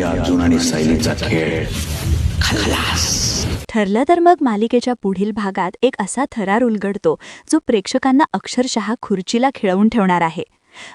अर्जुन आणि सायलीचा खेळ खल्लास. ठरलं तर मग मालिकेच्या पुढील भागात एक असा थरार उलगडतो जो प्रेक्षकांना अक्षरशः खुर्चीला खिळवून ठेवणार आहे.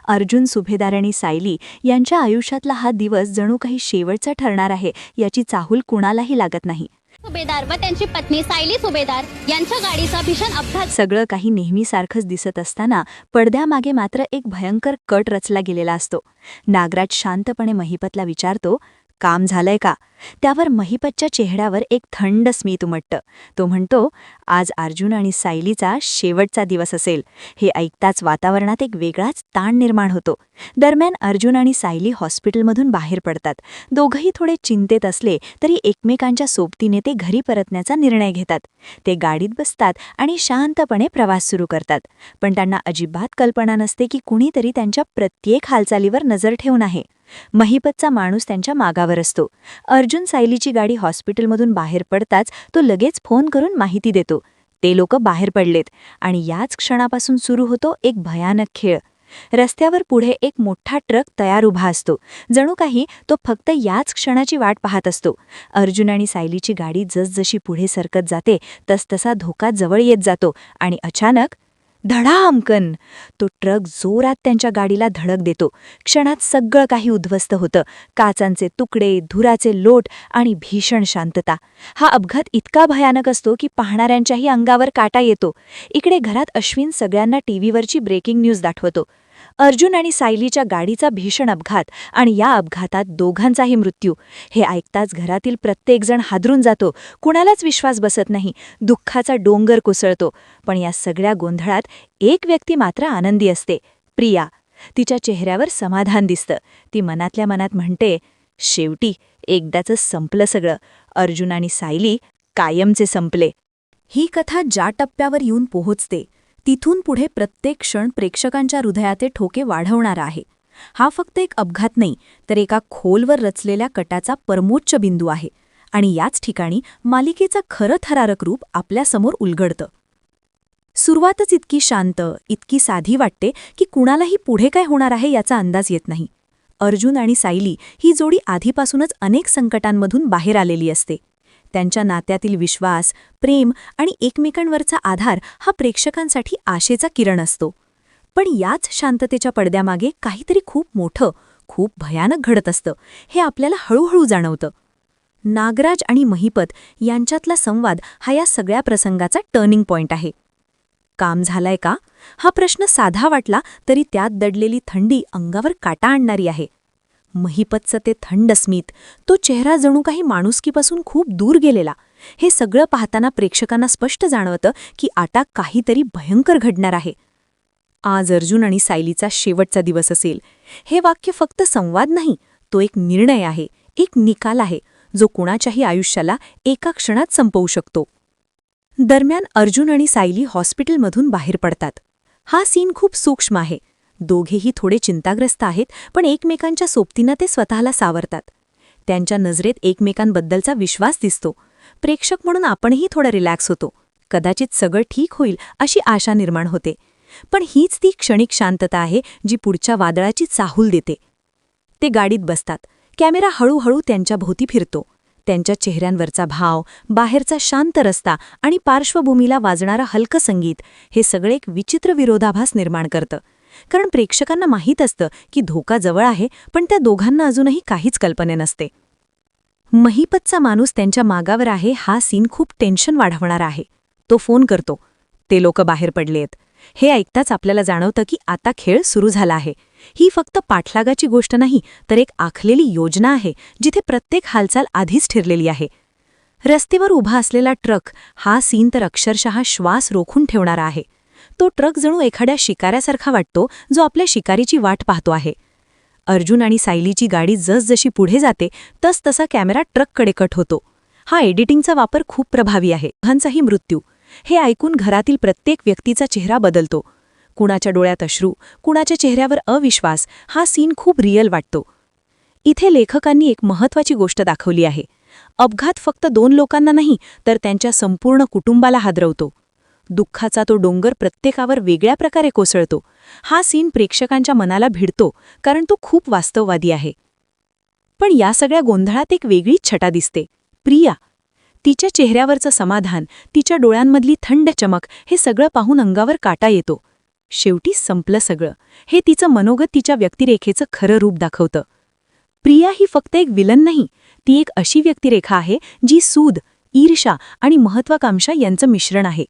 अर्जुन, सुभेदार आणि सायली यांच्या आयुष्यातला हा दिवस जणू काही शेवटचा ठरणार आहे याची चाहूल कुणालाही लागत नाही. सुभेदार व त्यांची पत्नी सायली सुभेदार यांच्या गाडीचा भीषण अपघात. सगळं काही नेहमीसारखंच दिसत असताना पडद्यामागे मात्र एक भयंकर कट रचला गेलेला असतो. नागराज शांतपणे महिपतला विचारतो, काम झालंय का? त्यावर महिपतच्या चेहऱ्यावर एक थंड स्मित उमटतं. तो म्हणतो, आज अर्जुन आणि सायलीचा शेवटचा दिवस असेल. हे ऐकताच वातावरणात एक वेगळाच ताण निर्माण होतो. दरम्यान अर्जुन आणि सायली हॉस्पिटलमधून बाहेर पडतात. दोघंही थोडे चिंतेत असले तरी एकमेकांच्या सोबतीने ते घरी परतण्याचा निर्णय घेतात. ते गाडीत बसतात आणि शांतपणे प्रवास सुरू करतात. पण त्यांना अजिबात कल्पना नसते की कुणीतरी त्यांच्या प्रत्येक हालचालीवर नजर ठेवून आहे. महिपतचा माणूस त्यांच्या मागावर असतो. अर्जुन सायलीची गाडी हॉस्पिटलमधून बाहेर पडताच तो लगेच फोन करून माहिती देतो. ते लोक बाहेर पडलेत आणि याच क्षणापासून सुरू होतो एक भयानक खेळ. रस्त्यावर पुढे एक मोठा ट्रक तयार उभा असतो. जणू काही तो फक्त याच क्षणाची वाट पाहत असतो. अर्जुन आणि सायलीची गाडी जसजशी पुढे सरकत जाते तसतसा धोका जवळ येत जातो आणि अचानक धडामकन तो ट्रक जोरात त्यांच्या गाडीला धडक देतो. क्षणात सगळं काही उद्ध्वस्त होतं. काचांचे तुकडे, धुराचे लोट आणि भीषण शांतता. हा अपघात इतका भयानक असतो की पाहणाऱ्यांच्याही अंगावर काटा येतो. इकडे घरात अश्विन सगळ्यांना टीव्हीवरची ब्रेकिंग न्यूज दाखवतो. अर्जुन आणि सायलीच्या गाडीचा भीषण अपघात आणि या अपघातात दोघांचाही मृत्यू. हे ऐकताच घरातील प्रत्येकजण हादरून जातो. कुणालाच विश्वास बसत नाही. दुःखाचा डोंगर कोसळतो. पण या सगळ्या गोंधळात एक व्यक्ती मात्र आनंदी असते, प्रिया. तिच्या चेहऱ्यावर समाधान दिसतं. ती मनातल्या मनात म्हणते, शेवटी एकदाच संपलं सगळं. अर्जुन आणि सायली कायमचे संपले. ही कथा ज्या टप्प्यावर येऊन पोहोचते तिथून पुढे प्रत्येक क्षण प्रेक्षकांच्या हृदयाचे ठोके वाढवणारा आहे. हा फक्त एक अपघात नाही, तर एका खोलवर रचलेल्या कटाचा परमोच्च बिंदू आहे. आणि याच ठिकाणी मालिकेचं खरं थरारक रूप आपल्यासमोर उलगडतं. सुरुवातच इतकी शांत, इतकी साधी वाटते की कुणालाही पुढे काय होणार आहे याचा अंदाज येत नाही. अर्जुन आणि सायली ही जोडी आधीपासूनच अनेक संकटांमधून बाहेर आलेली असते. त्यांच्या नात्यातील विश्वास, प्रेम आणि एकमेकांवरचा आधार हा प्रेक्षकांसाठी आशेचा किरण असतो. पण याच शांततेच्या पडद्यामागे काहीतरी खूप मोठं, खूप भयानक घडत असतं हे आपल्याला हळूहळू जाणवतं. नागराज आणि महिपत यांच्यातला संवाद हा या सगळ्या प्रसंगाचा टर्निंग पॉइंट आहे. काम झालंय का? हा प्रश्न साधा वाटला तरी त्यात दडलेली थंडी अंगावर काटा आणणारी आहे. महिपतचं ते थंड स्मित, तो चेहरा जणू काही माणुसकीपासून खूप दूर गेलेला. हे सगळं पाहताना प्रेक्षकांना स्पष्ट जाणवतं की आता काहीतरी भयंकर घडणार आहे. आज अर्जुन आणि सायलीचा शेवटचा दिवस असेल. हे वाक्य फक्त संवाद नाही, तो एक निर्णय आहे, एक निकाल आहे जो कुणाच्याही आयुष्याला एका क्षणात संपवू शकतो. दरम्यान अर्जुन आणि सायली हॉस्पिटलमधून बाहेर पडतात. हा सीन खूप सूक्ष्म आहे. दोघेही थोडे चिंताग्रस्त आहेत, पण एकमेकांच्या सोबतीनं ते स्वतःला सावरतात. त्यांच्या नजरेत एकमेकांबद्दलचा विश्वास दिसतो. प्रेक्षक म्हणून आपणही थोडं रिलॅक्स होतो. कदाचित सगळं ठीक होईल अशी आशा निर्माण होते. पण हीच ती क्षणिक शांतता आहे जी पुढच्या वादळाची चाहूल देते. ते गाडीत बसतात. कॅमेरा हळूहळू त्यांच्या भोवती फिरतो. त्यांच्या चेहऱ्यांवरचा भाव, बाहेरचा शांत रस्ता आणि पार्श्वभूमीला वाजणारा हलकं संगीत हे सगळे एक विचित्र विरोधाभास निर्माण करतं. कारण प्रेक्षकांना माहीत असतं की धोका जवळ आहे, पण त्या दोघांना अजूनही काहीच कल्पने नसते. महिपतचा माणूस त्यांच्या मागावर आहे हा सीन खूप टेन्शन वाढवणारा आहे. तो फोन करतो. ते लोक बाहेर पडलेत. हे ऐकताच आपल्याला जाणवतं की आता खेळ सुरू झाला आहे. ही फक्त पाठलागाची गोष्ट नाही, तर एक आखलेली योजना आहे जिथे प्रत्येक हालचाल आधीच ठरलेली आहे. रस्त्यावर उभा असलेला ट्रक हा सीन तर अक्षरशः श्वास रोखून ठेवणारा आहे. तो ट्रक जणू एखाद्या शिकाऱ्यासारखा वाटतो जो आपल्या शिकारीची वाट पाहतो आहे. अर्जुन आणि सायलीची गाडी जसजशी पुढे जाते तसतसा कॅमेरा ट्रककडे कट होतो. हा एडिटिंगचा वापर खूप प्रभावी आहे. दोघांचाही मृत्यू हे ऐकून घरातील प्रत्येक व्यक्तीचा चेहरा बदलतो. कुणाच्या डोळ्यात अश्रू, कुणाच्या चेहऱ्यावर अविश्वास. हा सीन खूप रिअल वाटतो. इथे लेखकांनी एक महत्त्वाची गोष्ट दाखवली आहे. अपघात फक्त 2 लोकांना नाही, तर त्यांच्या संपूर्ण कुटुंबाला हादरवतो. दुःखाचा तो डोंगर प्रत्येकावर वेगळ्या प्रकारे कोसळतो. हा सीन प्रेक्षकांच्या मनाला भिडतो कारण तो खूप वास्तववादी आहे. पण या सगळ्या गोंधळात एक वेगळीच छटा दिसते. प्रिया. तिच्या चेहऱ्यावरचं समाधान, तिच्या डोळ्यांमधली थंड चमक हे सगळं पाहून अंगावर काटा येतो. शेवटी संपलं सगळं. हे तिचं मनोगत तिच्या व्यक्तिरेखेचं खरं रूप दाखवतं. प्रिया ही फक्त एक विलन नाही, ती एक अशी व्यक्तिरेखा आहे जी सूद, ईर्ष्या आणि महत्वाकांक्षा यांचं मिश्रण आहे.